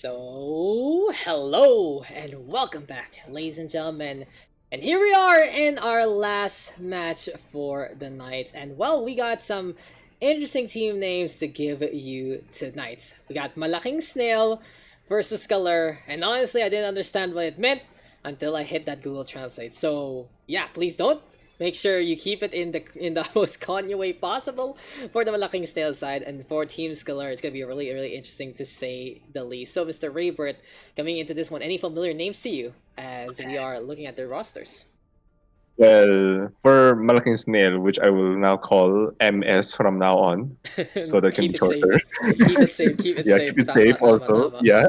So, hello and welcome back, ladies and gentlemen. And here we are in our last match for the night. And well, we got some interesting team names to give you tonight. We got Malaking Snail versus Skaler. And honestly, I didn't understand what it meant until I hit that Google Translate. So, yeah, please don't. Make sure you keep it in the most Kanye way possible for the Malaking Snail side, and for Team Skaler, it's gonna be really interesting to say the least. So, Mr. Rebirth, coming into this one, any familiar names to you as we are looking at their rosters? Well, for Malaking Snail, which I will now call MS from now on, so that can be Keep it safe. shorter. Keep it safe. Keep it Yeah, safe. keep it Tama, safe tama, also. tama. Yeah.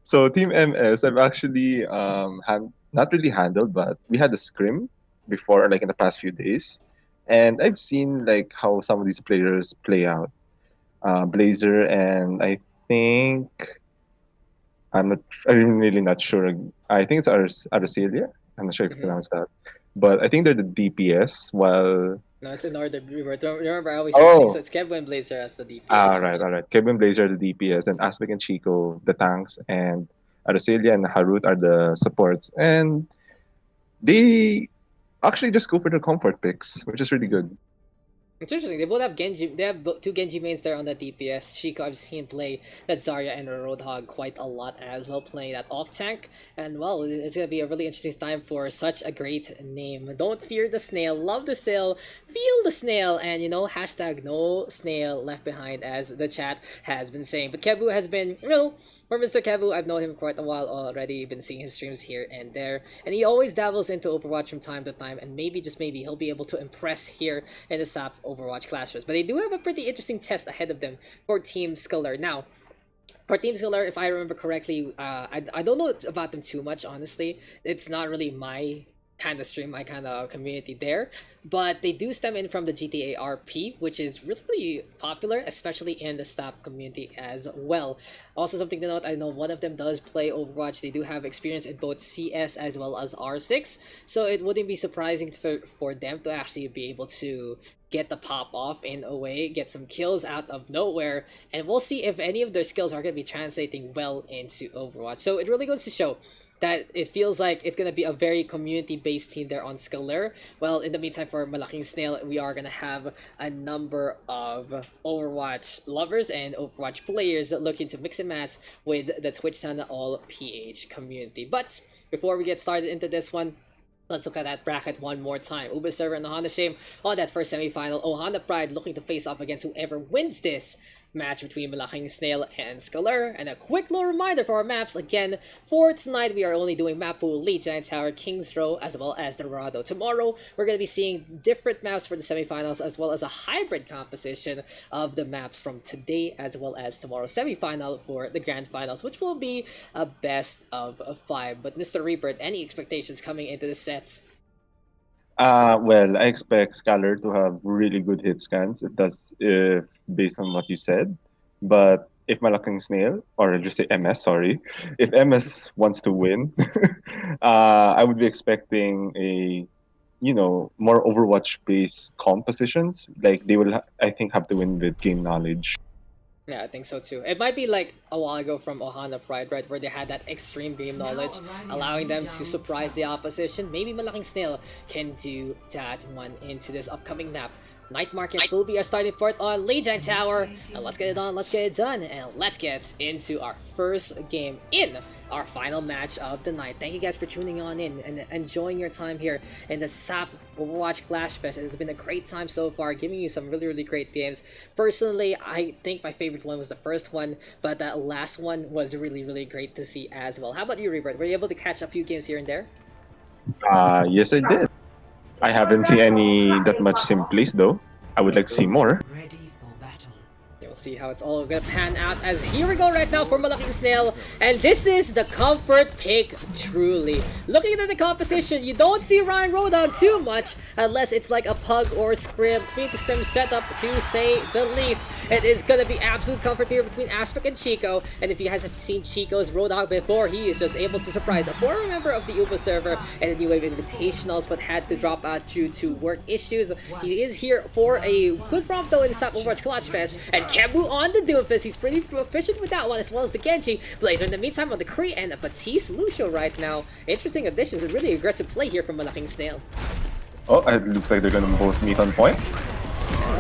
So Team MS, I've actually not really handled, but we had a scrim before, like in the past few days, and I've seen like how some of these players play out. Blazer and I think I'm really not sure. I think it's Arcelia. I'm not sure if you Mhm. pronounce that, but I think they're the DPS. While No, it's in order, Rebirth. Remember, I always mixing. So oh, it's Kevin Blazer as the DPS. all right. Kevin Blazer are the DPS, and Aspect and Chico the tanks, and Arcelia and Harut are the supports, and they actually just go for the comfort picks, which is really good. It's interesting. They both have Genji. They have two Genji mains there on the DPS. Chico, I've seen play that Zarya and Roadhog quite a lot as well, playing that off tank. And well, it's gonna be a really interesting time for such a great name. Don't fear the snail, love the snail, feel the snail, and hashtag no snail left behind, as the chat has been saying. But Kebu has been, for Mr. Kevu, I've known him quite a while already. Been seeing his streams here and there, and he always dabbles into Overwatch from time to time. And maybe, just maybe, he'll be able to impress here in the SAP Overwatch Clashfest. But they do have a pretty interesting test ahead of them for Team Skaler. Now, for Team Skaler, if I remember correctly, I don't know about them too much, honestly. It's not really my kind of stream, my kind of community there, but they do stem in from the GTA RP, which is really popular, especially in the STAP community as well. Also, something to note, I know one of them does play Overwatch. They do have experience in both CS as well as R6, so it wouldn't be surprising for them to actually be able to get the pop off in a way, get some kills out of nowhere, and we'll see if any of their skills are going to be translating well into Overwatch. So it really goes to show that it feels like it's gonna be a very community-based team there on Skaler. Well, in the meantime, for Malaking Snail, we are gonna have a number of Overwatch lovers and Overwatch players looking to mix and match with the Twitch channel All PH community. But before we get started into this one, let's look at that bracket one more time. Uber Server and Ohana Shame on that first semifinal. Ohana Pride looking to face off against whoever wins this match between Malaking Snail and Skaler. And a quick little reminder for our maps. Again, for tonight, we are only doing map pool, Lijiang Tower, King's Row, as well as Dorado. Tomorrow, we're going to be seeing different maps for the semifinals, as well as a hybrid composition of the maps from today, as well as tomorrow's semifinal for the grand finals, which will be a best of five. But Mr. Rebirth, any expectations coming into the set? Well, I expect Scalar to have really good hit scans. It does, if based on what you said. But if Malaking Snail, or I'll just say MS, sorry, if MS wants to win, I would be expecting a, more Overwatch-based compositions. Like they will, I think, have to win with game knowledge. Yeah, I think so too. It might be like a while ago from Ohana Pride, right, where they had that extreme game knowledge, allowing them to surprise the opposition. Maybe Malaking Snail can do that one into this upcoming map. Night Market will be our starting port on Lijiang Tower. And let's get it on, let's get it done, and let's get into our first game in our final match of the night. Thank you guys for tuning on in and enjoying your time here in the SAP Overwatch Clashfest. It has been a great time so far, giving you some really great games. Personally, I think my favorite one was the first one, but that last one was really great to see as well. How about you, Rebirth? Were you able to catch a few games here and there? Yes, I did. I haven't seen any that much Simplace though. I would like to see more. Ready for battle. You'll see how it's all gonna pan out, as here we go right now for Malaking Snail, and this is the comfort pick, truly. Looking at the composition, you don't see Ryan Rodon too much, unless it's like a pug or scrim, community scrim setup to say the least. It is gonna be absolute comfort here between Aspect and Chico, and if you guys have seen Chico's Rodon before, he is just able to surprise a former member of the Uber server and the New Wave Invitationals, but had to drop out due to work issues. He is here for a good prompt though in the SAP Overwatch Clashfest, and Kebu Kebu on the Doomfist. He's pretty proficient with that one, as well as the Genji. Blazer in the meantime on the Kree and a Batiste Lucio right now. Interesting additions, a really aggressive play here from Malaking Snail. Oh, it looks like they're gonna both meet on point.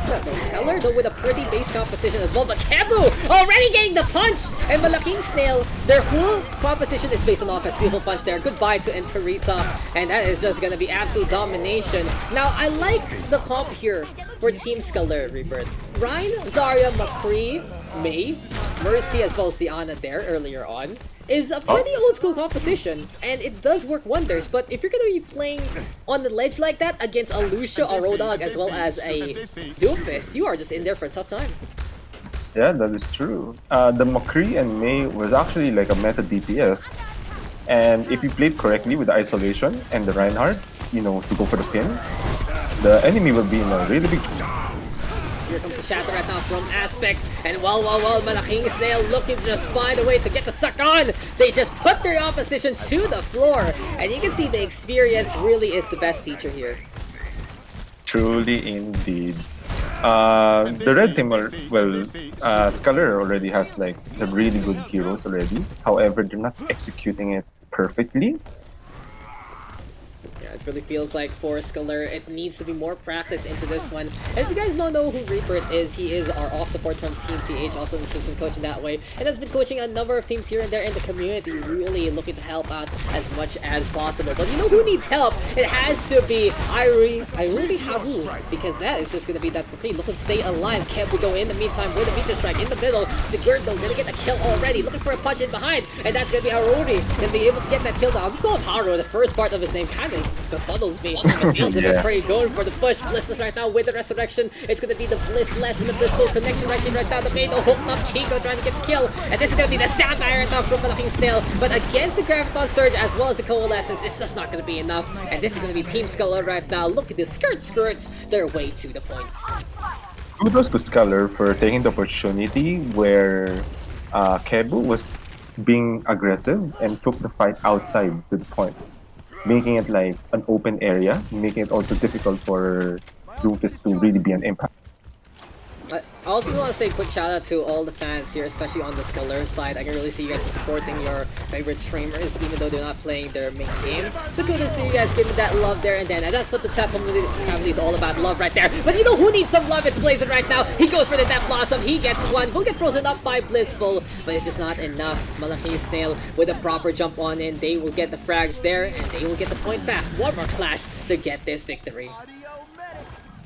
Skaler though with a pretty base composition as well, but Kebu already getting the punch! And Malaking Snail, their whole composition is based on offense. Beautiful punch there. Goodbye to Enterita, and that is just gonna be absolute domination. Now, I like the comp here for Team Skaler Rebirth. Ryan, Zarya, McCree, Mei, Mercy, as well as the Ana there earlier on, is a pretty old school composition, and it does work wonders. But if you're gonna be playing on the ledge like that against a Lucio, a Roadhog, as well as a Doomfist, you are just in there for a tough time. Yeah, that is true. The McCree and Mei was actually like a meta DPS, and if you played correctly with the isolation and the Reinhardt, you know, to go for the pin, the enemy will be in a really big. Here comes the shatter right now from Aspect, and well, Malaking Snail looking to just find a way to get the suck on. They just put their opposition to the floor, and you can see the experience really is the best teacher here. Truly indeed. The red team, Skaler already has like the really good heroes already. However, they're not executing it perfectly. Yeah, it really feels like for Skaler, it needs to be more practice into this one. And if you guys don't know who Rebirth is, he is our off support from Team PH, also an assistant coach in that way, and has been coaching a number of teams here and there in the community, really looking to help out as much as possible. But you know who needs help? It has to be Iruri Haru, because that is just going to be that complete looking to stay alive. Kev will go in the meantime with a meteor strike in the middle. Sigurd though gonna get a kill already, looking for a punch in behind, and that's gonna be Haruri gonna be able to get that kill down. Let's call him Haru. The first part of his name kind of befuddles me. Yeah. Going for the push. Blissless right now with the resurrection. It's gonna be the Blissless and the Blissful connection right now. The main hooked up Chico trying to get the kill, and this is gonna be the Sapphire right now from Malaking Snail. But against the Graviton Surge as well as the Coalescence, it's just not gonna be enough. And this is gonna be Team Skaler right now. Look at the skirts their way to the points. Kudos to Skaler for taking the opportunity where Kebu was being aggressive and took the fight outside to the point, making it like an open area, making it also difficult for Doomfist to really be an impact. I also want to say a quick shout out to all the fans here, especially on the Skaler side. I can really see you guys are supporting your favorite streamers, even though they're not playing their main game. So good to see you guys giving that love there and then. And that's what the TSAPH family is all about, love right there. But you know who needs some love? It's Blazer right now. He goes for the Death Blossom. He gets one. He'll get frozen up by Blissful, but it's just not enough. Malaking Snail with a proper jump on in. They will get the frags there, and they will get the point back. One more clash to get this victory.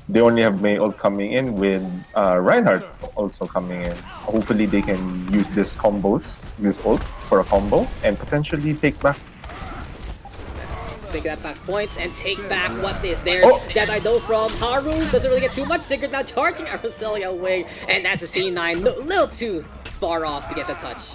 They only have Mei ult coming in with Reinhardt also coming in. Hopefully they can use these ults for a combo and potentially take back. Take that back points and take back what is there. Jedi though from Haru doesn't really get too much. Sigurd now charging Arcelia away, and that's a C9. A little too far off to get the touch.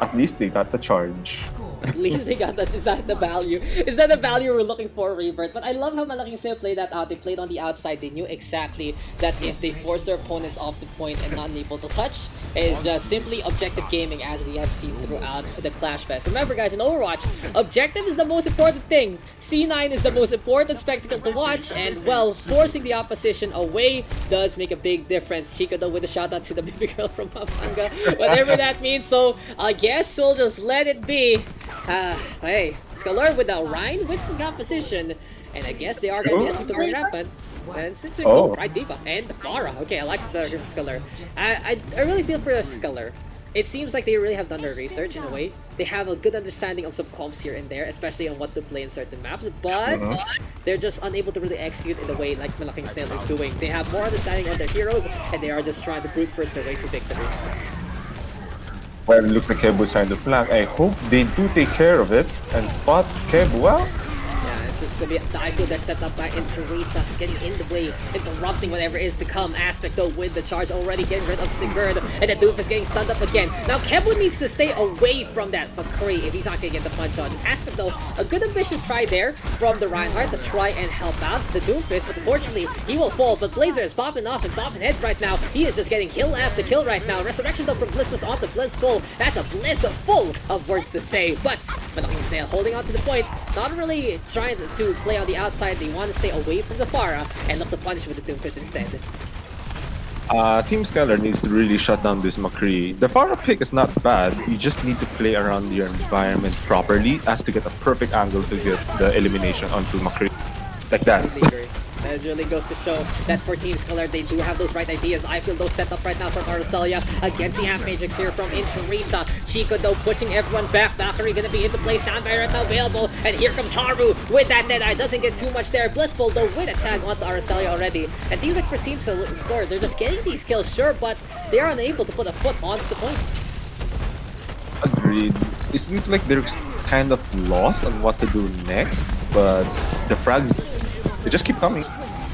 At least they got the charge. At least they got that. Is that the value? Is that the value we're looking for, Rebirth? But I love how Malaking Snail played that out. They played on the outside. They knew exactly that if they force their opponents off the point and not able to touch, it is just simply objective gaming as we have seen throughout the Clashfest. Remember guys, in Overwatch, objective is the most important thing. C9 is the most important spectacle to watch, and well, forcing the opposition away does make a big difference. Chico though with a shout out to the baby girl from Pampanga, whatever that means. So I guess we'll just let it be. Hey, Skaler with the Rhine with some composition, and I guess they are going to be looking to bring it up, and since we go, right Diva, and the Pharah. Okay, I like this better from Skaler. I really feel for Skaler. It seems like they really have done their research in a way. They have a good understanding of some comps here and there, especially on what to play in certain maps, but they're just unable to really execute in the way like Malaking Snail is doing. They have more understanding on their heroes, and they are just trying to brute force their way to victory. Well, it looks like Kebu's trying to flank. I hope they do take care of it and spot Kebu well. Yeah, it's just gonna be the IQ they're set up by Interita, getting in the way, interrupting whatever is to come. Aspect though with the charge already, getting rid of Sigurd, and the Doof is getting stunned up again. Now Kebu needs to stay away from that McCree if he's not gonna get the punch on. Aspect though, a good ambitious try there from the Reinhardt to try and help out the Doomfist, but unfortunately he will fall. But Blazer is popping off and popping heads right now. He is just getting kill after kill right now. Resurrection though from Blissless on to Blissful. That's a bliss full of words to say, but Malaking Snail holding on to the point, not really trying to play on the outside. They want to stay away from the Pharah and look to punish with the Doomfist instead. Team Skaler needs to really shut down this McCree. The Pharah pick is not bad. You just need to play around your environment properly as to get a perfect angle to get the elimination onto McCree. Like that. Completely agree. That really goes to show that for Team Skaler, they do have those right ideas. I feel those set up right now from Arcelia against the Half Matrix here from Interita. Chico, though, pushing everyone back. Valkyrie gonna be into play. Soundbite right now available. And here comes Haru with that Deadeye. Doesn't get too much there. Blissful, though, with a tag onto Arcelia already. And seems like for Team Skaler, they're just getting these kills, sure, but they are unable to put a foot onto the points. Agreed. It seems like they're kind of lost on what to do next, but the frags, they just keep coming.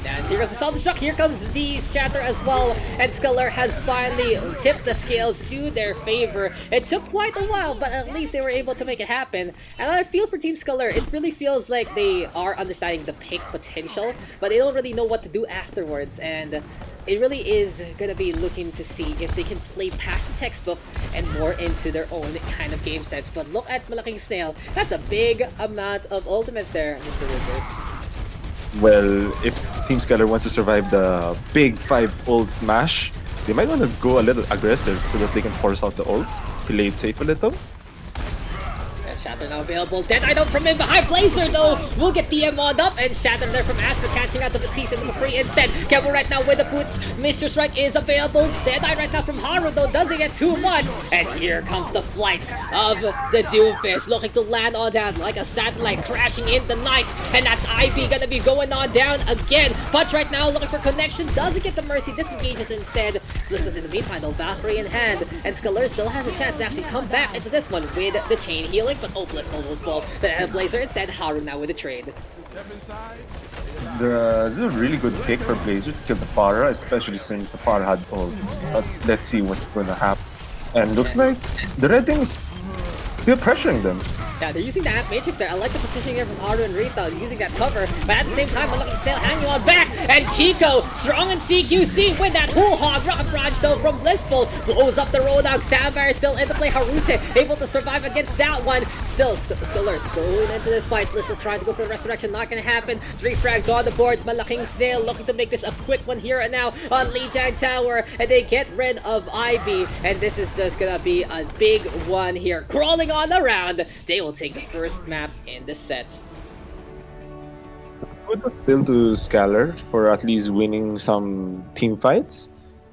And here goes the self-destruct, here comes the Shatter as well, and Skaler has finally tipped the scales to their favor. It took quite a while, but at least they were able to make it happen. And I feel for Team Skaler, it really feels like they are understanding the pick potential, but they don't really know what to do afterwards, and it really is gonna be looking to see if they can play past the textbook and more into their own kind of game sets. But look at Malaking Snail, that's a big amount of ultimates there, Mr. Richards. Well, if Team Skaler wants to survive the big 5 ult mash, they might want to go a little aggressive so that they can force out the ults, play it safe a little. Shatter now available. Deadeye out from in behind. Blazer though will get DM on up, and Shatter there from Asper catching out the Batiste and the McCree instead. Kevin right now with the boots. Mr. Strike is available. Deadeye right now from Haru though doesn't get too much. And here comes the flight of the Doomfist, looking to land on down like a satellite crashing in the night. And that's Ivy gonna be going on down again. Punch right now looking for connection. Doesn't get the mercy. Disengages instead. Blisters in the meantime though. Valkyrie in hand. And Skaler still has a chance to actually come back into this one with the chain healing. But Blissful will fall. But Blazer instead, Haru now with the trade. This is a really good pick for Blazer to kill the Pharah, especially since the Pharah had ult. But let's see what's going to happen. And looks like the red team is still pressuring them. Yeah, they're using the Ant Matrix there. I like the positioning here from Haru and Rita using that cover. But at the same time, Malaking Snail hanging on back. And Chico, strong in CQC with that whole hog. Rocket Barrage though from Blissful. Blows up the Roadhog. Soundbarrier still in the play. Harute able to survive against that one. Still, Skaler going into this fight. Bliss is trying to go for the resurrection. Not going to happen. 3 frags on the board. Malaking Snail looking to make this a quick one here and now on Lijiang Tower. And they get rid of Ivy. And this is just going to be a big one here. Crawling on around. They will take the first map in the set. Kudos still to Skaler for at least winning some team fights.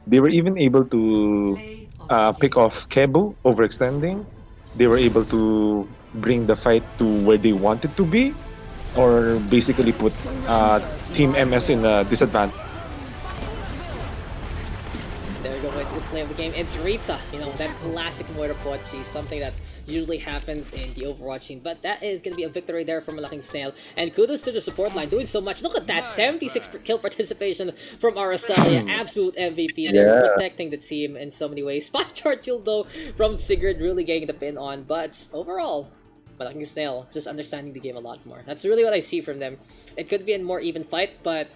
They were even able to pick off Kebu overextending. They were able to bring the fight to where they wanted to be, or basically put Team MS in a disadvantage. There we go with the play of the game. It's Rita, you know, that classic Moirapochi, something that usually happens in the Overwatch scene. But that is going to be a victory there for Malaking Snail. And kudos to the support line, doing so much. Look at that, 76 kill participation from Arcelia. Absolute MVP. They're protecting the team in so many ways. Spot Churchill, though, from Sigurd really getting the pin on. But overall, Malaking Snail just understanding the game a lot more. That's really what I see from them. It could be a more even fight, but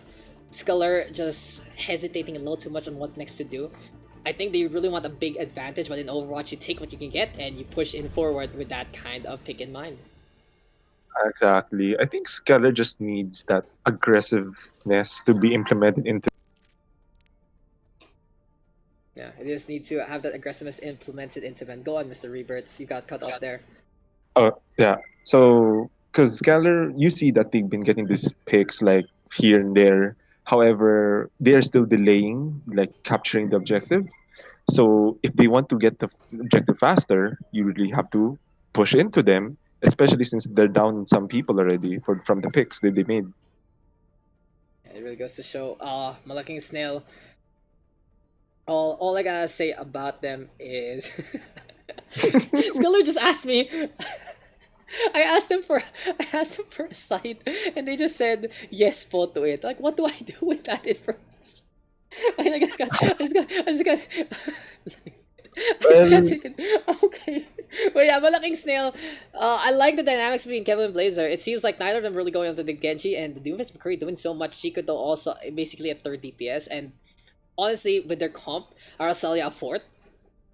Skaler just hesitating a little too much on what next to do. I think they really want a big advantage, but in Overwatch, you take what you can get and you push in forward with that kind of pick in mind. Exactly. I think Skaler just needs that aggressiveness to be implemented into. Yeah, you just need to have that aggressiveness implemented into men. Go on, Mr. Rebirth. You got cut off there. Oh, yeah. So, because Skaler, you see that they've been getting these picks like here and there. However, they are still delaying, like capturing the objective. So, if they want to get the objective faster, you really have to push into them, especially since they're down some people already from the picks that they made. Yeah, it really goes to show, Malaking Snail. All I gotta say about them is Skaler just asked me. I asked them for a site, and they just said yes po to it. Like, what do I do with that information? I just got taken. Okay. But yeah, Malaking Snail. I like the dynamics between Kevin and Blazer. It seems like neither of them really going after the Genji, and the Doomfist McCree doing so much. Chico though also basically a third DPS, and honestly, with their comp, Arcelia a fourth,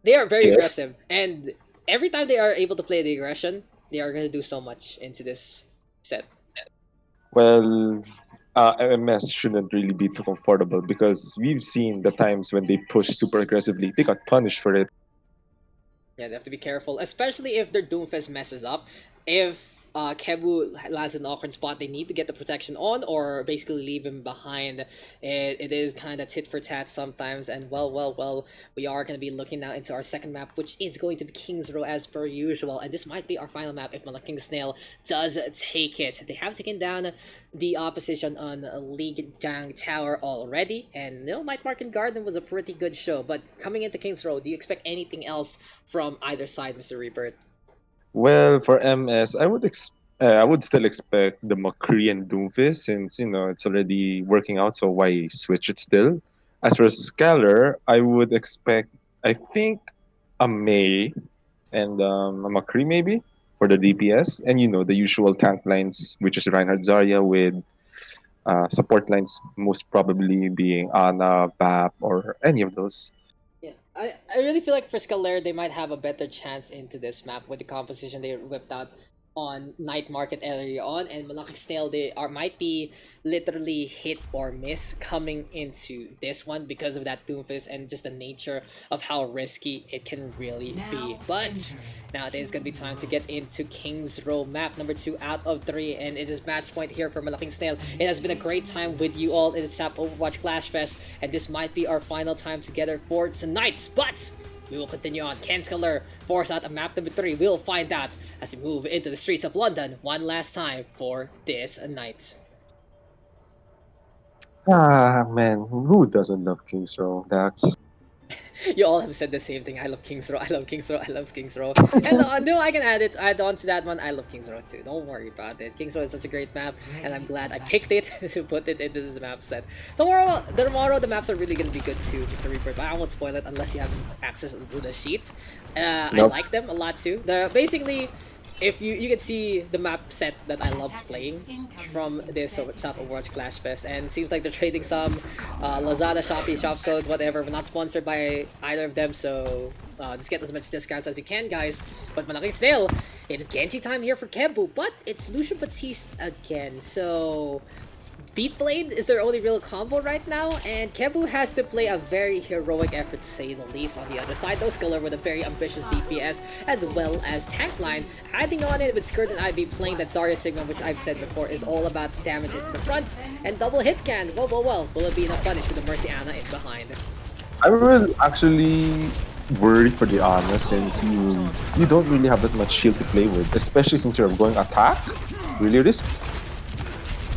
they are very aggressive, and every time they are able to play the aggression, they are going to do so much into this set. Well, MS shouldn't really be too comfortable because we've seen the times when they push super aggressively, they got punished for it. Yeah, they have to be careful, especially if their Doomfist messes up. If Kebu lands in an awkward spot, they need to get the protection on or basically leave him behind. It is kind of tit for tat sometimes, and well, we are going to be looking now into our second map, which is going to be King's Row as per usual, and this might be our final map if Malaking Snail does take it. They have taken down the opposition on Lijiang Tower already, and Night Market Garden was a pretty good show, but coming into King's Row, do you expect anything else from either side, Mr. Rebirth? Well, for MS, I would still expect the McCree and Doomfist since it's already working out. So why switch it still? As for Skaler, I would expect I think a May and a McCree maybe for the DPS, and the usual tank lines, which is Reinhardt Zarya with support lines most probably being Ana, BAP, or any of those. Yeah, I really feel like for Skaler, they might have a better chance into this map with the composition they whipped out on Night Market earlier on, and Malaking Snail, they might be literally hit or miss coming into this one because of that Doomfist and just the nature of how risky it can really be. But nowadays it's gonna be time to get into King's Row map number 2 out of 3, and it is match point here for Malaking Snail. It has been a great time with you all in the TSAPH Overwatch Clashfest, and this might be our final time together for tonight. But we will continue on. Can Skaler force out a map number 3? We'll find out as we move into the streets of London one last time for this night. Ah, man, who doesn't love King's Row, Dax? You all have said the same thing. I love King's Row. I love King's Row. I love King's Row. And no, I can add on to that one. I love King's Row too. Don't worry about it. King's Row is such a great map, and I'm glad I picked it to put it into this map set. Tomorrow the maps are really gonna be good too, Mr. Reaper. But I won't spoil it unless you have access to the sheet. I Nope. like them a lot too. They're basically, if you can see the map set that I love playing from this South Overwatch Clashfest, and it seems like they're trading some Lazada, Shopee, shop codes, whatever. We're not sponsored by either of them, so just get as much discounts as you can, guys. But Malaking Snail, it's Genji time here for Kebu, but it's Lucian Batiste again, so Beat Blade is their only real combo right now, and Kebu has to play a very heroic effort to say the least. On the other side, though, Skaler with a very ambitious DPS as well as tank line, adding on it with Skirt and Ivy playing that Zarya Sigma, which I've said before is all about damage in the front and double hit scan. Well, will it be enough punish with the Mercy Ana in behind? I will actually worry for the Ana since you don't really have that much shield to play with, especially since you're going attack. Really risky.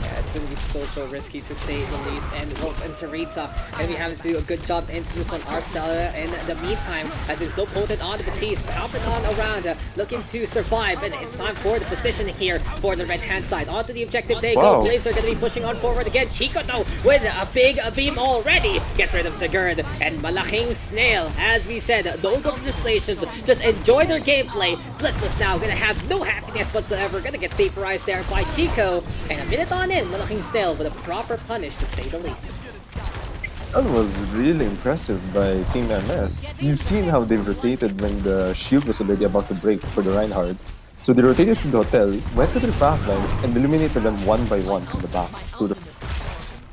Yeah, it's gonna be so risky to say the least. And Wolf and Teresa gonna be having to do a good job into this one. Arcella in the meantime has been so potent on the Batiste, popping on around, looking to survive. And it's time for the position here for the red hand side. Onto the objective they go. Wow. Blades are gonna be pushing on forward again. Chico though with a big beam already gets rid of Sigurd and Malaking Snail. As we said, don't go to the stations, just enjoy their gameplay. Blitzness now gonna have no happiness whatsoever, gonna get vaporized there by Chico. And a minute on in, Malaking Snail with a proper punish to say the least. That was really impressive by Team MS. You've seen how they rotated when the shield was already about to break for the Reinhardt. So they rotated to the hotel, went to their back lines, and eliminated them one by one from the back to the.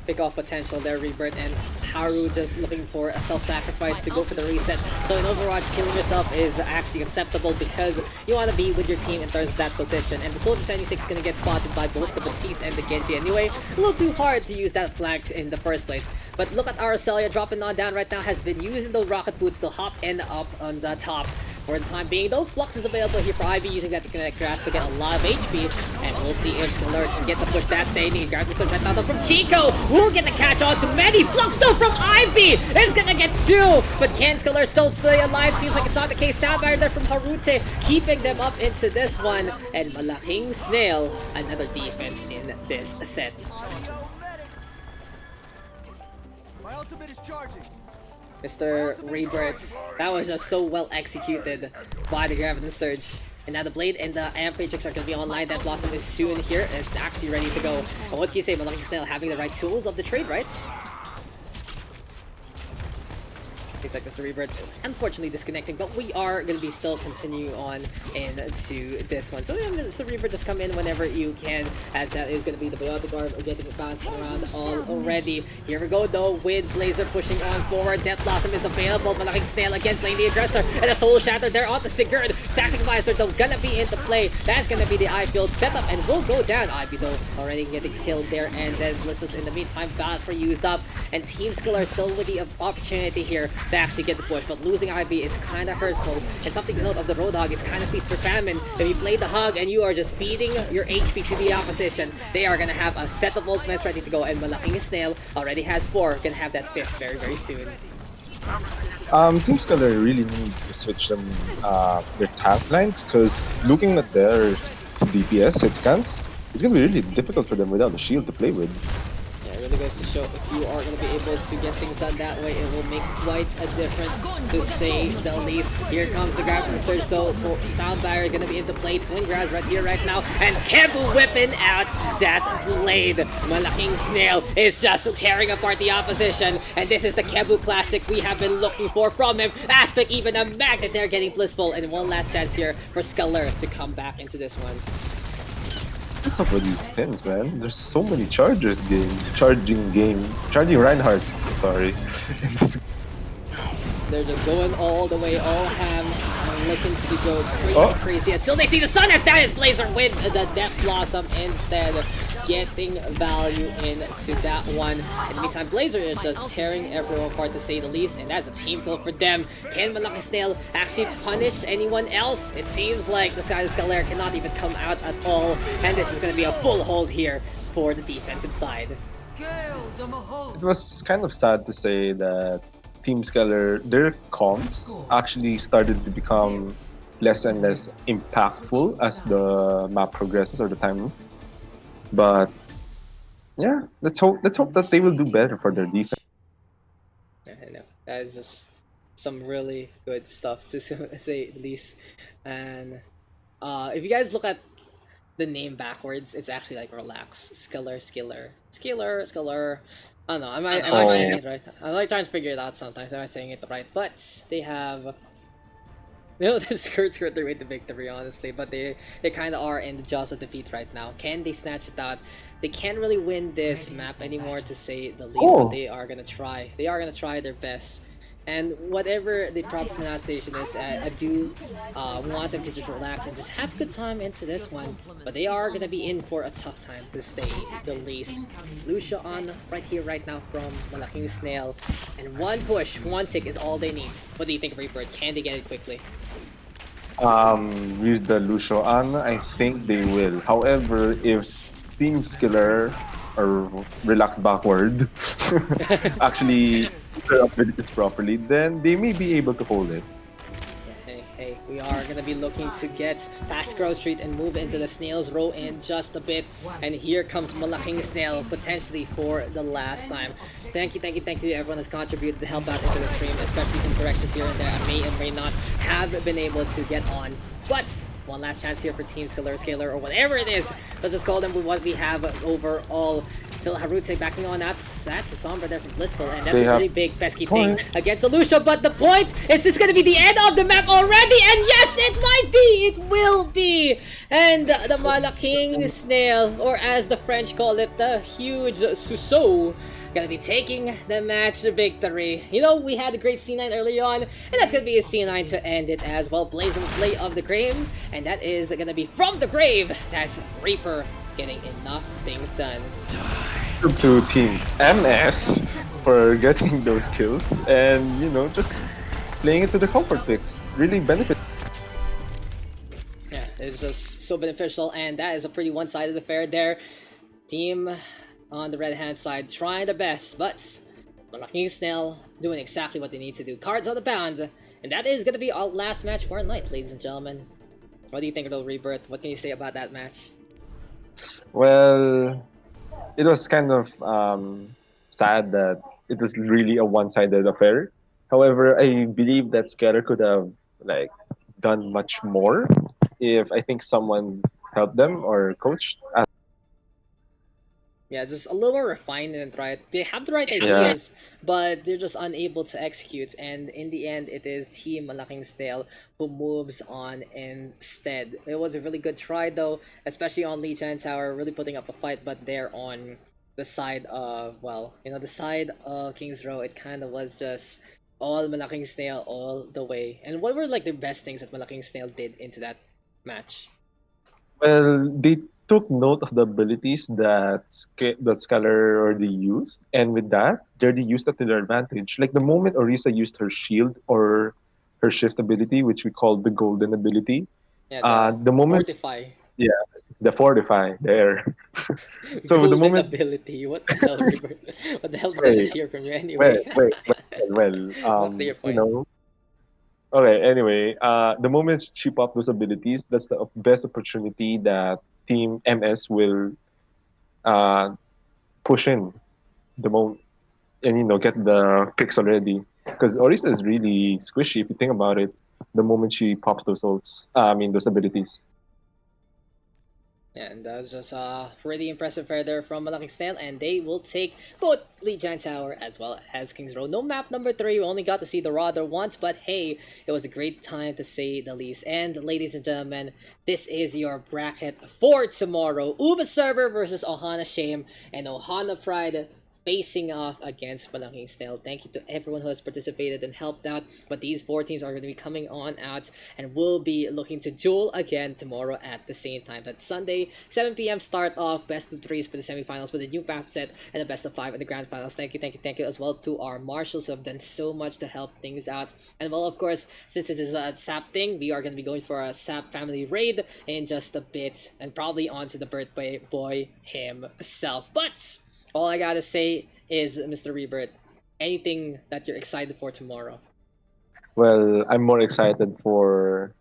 Pick off potential there, Rebirth, and Haru just looking for a self-sacrifice to go for the reset. So in Overwatch, killing yourself is actually acceptable because you want to be with your team in terms of that position. And the Soldier 76 is going to get spotted by both the Batiste and the Genji anyway. A little too hard to use that flank in the first place. But look at Arcelia dropping on down right now, has been using those rocket boots to hop and up on the top. For the time being, though, Flux is available here for Ivy, using that to connect grass to get a lot of HP. And we'll see if Skaler can get the push that they need. Grab the surge right now, though, from Chico. We'll get the catch on to many. Flux, though, from Ivy is gonna get 2. But can Skaler still stay alive? Seems like it's not the case. Sound barrier there from Harute, keeping them up into this one. And Malaking Snail, another defense in this set. My ultimate is charging. Mr. Rebirth, that was just so well executed by the Grab and the Surge. And now the Blade and the Amp Matrix are going to be online. That Blossom is soon here. It's actually ready to go. And what can you say about Malaking Snail having the right tools of the trade, right? Seems like Mr. Rebirth unfortunately disconnecting, but we are going to be still continue on into this one. So yeah, Mr. Rebirth, just come in whenever you can, as that is going to be the Biotic Guard getting bounced around already. Here we go though, with Blazer pushing on forward. Death Blossom is available. Malaking Snail against Lane the Aggressor, and a Soul Shatter there on the Sigurd. Sacrificer though gonna be into play. That's gonna be the I-Field setup, and will go down. Ivy though already getting killed there, and then Blisters in the meantime got for used up, and Team Skaler still with the opportunity here to actually get the push, but losing Ivy is kind of hurtful. And something to note of the Roadhog, it's kind of feast for famine. If you play the Hog and you are just feeding your HP to the opposition, they are gonna have a set of ultimates ready to go, and Malaking Snail already has 4, gonna have that 5th very, very soon. Team Skaler really needs to switch their tank lines, because looking at their DPS hit scans, it's gonna be really difficult for them without a shield to play with. Yeah, it really goes to show if you are going to be able to get things done that way, it will make quite a difference, to say the least. Here comes the grab and surge though. Sound Barrier going to be into play. Twin grabs right here, right now, and Kebu whipping out that blade. Malaking Snail is just tearing apart the opposition, and this is the Kebu classic we have been looking for from him. Aspect, even a magnet there getting blissful, and one last chance here for Skaler to come back into this one. What's up with these spins, man? There's so many charging Reinhardts, sorry. They're just going all the way, all ham, and looking to go crazy until they see the sun. As that is Blazer with the Death Blossom instead, getting value into that one. In the meantime, Blazer is just tearing everyone apart, to say the least, and that's a team kill for them. Can Malaking Snail actually punish anyone else? It seems like the side of Skaler cannot even come out at all, and this is going to be a full hold here for the defensive side. It was kind of sad to say that Team Skaler, their comps actually started to become less and less impactful as the map progresses, or the time. But yeah, let's hope that they will do better for their defense. Yeah, I know. That is just some really good stuff, to say the least. And if you guys look at the name backwards, it's actually like relax. Skaler. I don't know. Am I saying it right? I'm like trying to figure it out sometimes. Am I saying it right? But they have, the skirt their way to victory, honestly. But they kind of are in the jaws of defeat right now. Can they snatch it out? They can't really win this map anymore, to say the least. But they are gonna try. They are gonna try their best. And whatever the proper pronunciation is, I do want them to just relax and just have a good time into this one. But they are going to be in for a tough time, to say the least. Lucia on right here, right now from Malaking Snail. And one push, one tick is all they need. What do you think of Rebirth? Can they get it quickly? Use the Lucio on, I think they will. However, if Team Skaler or relax backward actually their abilities properly, then they may be able to hold it. Hey, we are gonna be looking to get past Grove Street and move into the Snail's Row in just a bit. And here comes Malaking Snail, potentially for the last time. Thank you to everyone that's contributed to help out into the stream, especially some corrections here and there I may and may not have been able to get on. But one last chance here for Team Skaler, or whatever it is. Let's just call them with what we have overall. Still Harute backing on. That's a Sombra there from Blissful, and that's a really big pesky thing against Lucio. But the point is, this going to be the end of the map already? And yes, it might be! It will be! And the Malaking Snail, or as the French call it, the huge Suso, gonna be taking the match victory. You know, we had a great C9 early on, and that's gonna be a C9 to end it as well. Blazing Play of the Grave, and that is gonna be from the grave. That's Reaper getting enough things done. To Team MS for getting those kills, and you know, just playing it to the comfort picks really benefit. Yeah, it's just so beneficial, and that is a pretty one-sided affair there. Team on the red hand side trying their best, but Malaking Snail doing exactly what they need to do. Cards on the pound, and that is going to be our last match for the night, ladies and gentlemen. What do you think of the Rebirth? What can you say about that match? Well, it was kind of sad that it was really a one-sided affair. However, I believe that Skaler could have done much more if I think someone helped them or coached. Yeah, just a little more refinement, right? They have the right Yeah. ideas, but they're just unable to execute. And in the end, it is Team Malaking Snail who moves on instead. It was a really good try, though, especially on Lijiang Tower, really putting up a fight, but they're on the side of, well, the side of King's Row, it kind of was just all Malaking Snail all the way. And what were like the best things that Malaking Snail did into that match? Well, they took note of the abilities that Skaler already used, and with that, they already used that to their advantage. Like the moment Orisa used her shield or her shift ability, which we call the golden ability, Yeah, the the moment, Fortify. yeah, the fortify there. So the Golden moment, ability. What the hell, Rebirth? What the hell did I wait, just hear from you wait, anyway? wait, well, Back to your point. okay, anyway, the moment she popped those abilities, that's the best opportunity that Team MS will uh, push in the moment and get the picks already. Because Orisa is really squishy if you think about it. The moment she pops those ults, those abilities. Yeah, and that's just pretty impressive right there from Malaking Snail, and they will take both Lijiang Tower as well as King's Road. No map number 3, we only got to see the Radar once, but hey, it was a great time to say the least. And ladies and gentlemen, this is your bracket for tomorrow. Uba Server versus Ohana Shame and Ohana Pride facing off against Malaking Snail. Thank you to everyone who has participated and helped out. But these four teams are going to be coming on out and will be looking to duel again tomorrow at the same time. That's Sunday, 7 p.m. start off best of threes for the semifinals with a new map set and a best of 5 in the grand finals. Thank you, thank you, thank you as well to our marshals who have done so much to help things out. And well, of course, since this is a SAP thing, we are going to be going for a SAP family raid in just a bit and probably onto the birthday boy himself. But all I gotta say is, Mr. Rebirth, anything that you're excited for tomorrow? Well, I'm more excited for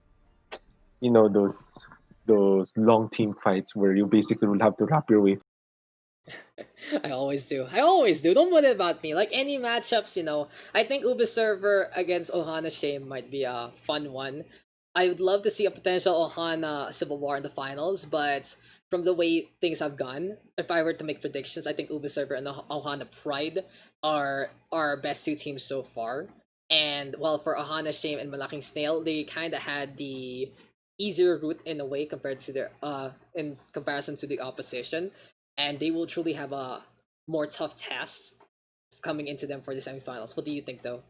those long team fights where you basically will have to wrap your way. I always do. I always do. Don't worry about me. Like any matchups, I think Ubi server against Ohana Shame might be a fun one. I would love to see a potential Ohana Civil War in the finals, but from the way things have gone, if I were to make predictions, I think Ubi server and Ohana Pride are our best two teams so far. And well, for Ohana Shame and Malaking Snail, they kind of had the easier route in a way compared to their in comparison to the opposition, and they will truly have a more tough task coming into them for the semifinals. What do you think, though?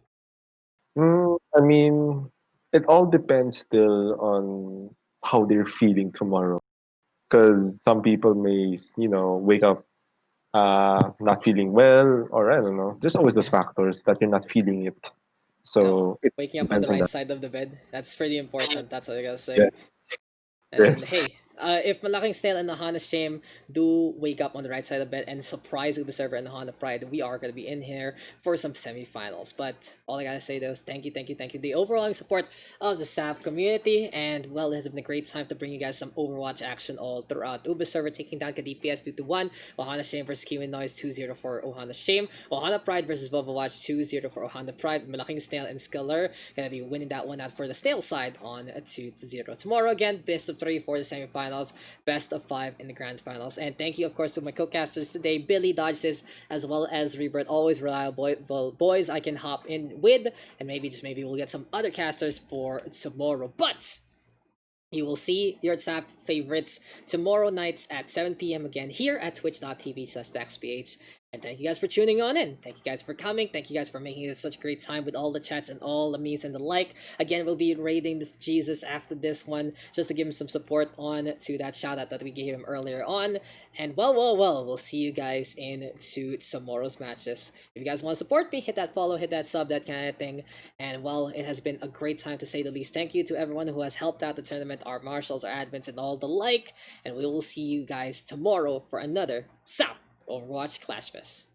I mean, it all depends still on how they're feeling tomorrow. Because some people may, wake up not feeling well, or I don't know. There's always those factors that you're not feeling it. No, So it waking up on the depends on right that. side of the bed. That's pretty important. That's what I gotta Yeah. say. And Yes. hey, if Malaking Snail and Nahana Shame do wake up on the right side of the bed and surprise Ubi Server and Nahana Pride, we are going to be in here for some semifinals. But all I gotta say though is thank you, thank you, thank you. The overall support of the SAP community, and well, it has been a great time to bring you guys some Overwatch action all throughout. Ubi Server taking down KDPS 2-1, Ohana Shame versus Kiwi Noise 2-0 for Ohana Shame, Ohana Pride versus Overwatch 2-0 for Ohana Pride, Malaking Snail and Skaler gonna be winning that one out for the Snail side on 2-0. Tomorrow again, best of 3 for the semifinals, best of 5 in the grand finals. And thank you, of course, to my co-casters today, Billy Dodges, as well as Rebirth, always reliable boys I can hop in with, and maybe we'll get some other casters for tomorrow. But you will see your SAP favorites tomorrow nights at 7 p.m. again here at twitch.tv/DaxPH. And thank you guys for tuning on in. Thank you guys for coming. Thank you guys for making it such a great time with all the chats and all the memes and the like. Again, we'll be raiding Mr. Jesus after this one just to give him some support on to that shout out that we gave him earlier on. And well, we'll see you guys in tomorrow's matches. If you guys want to support me, hit that follow, hit that sub, that kind of thing. And well, it has been a great time to say the least. Thank you to everyone who has helped out the tournament, our marshals, our admins, and all the like. And we will see you guys tomorrow for another SAP Overwatch Clashfest.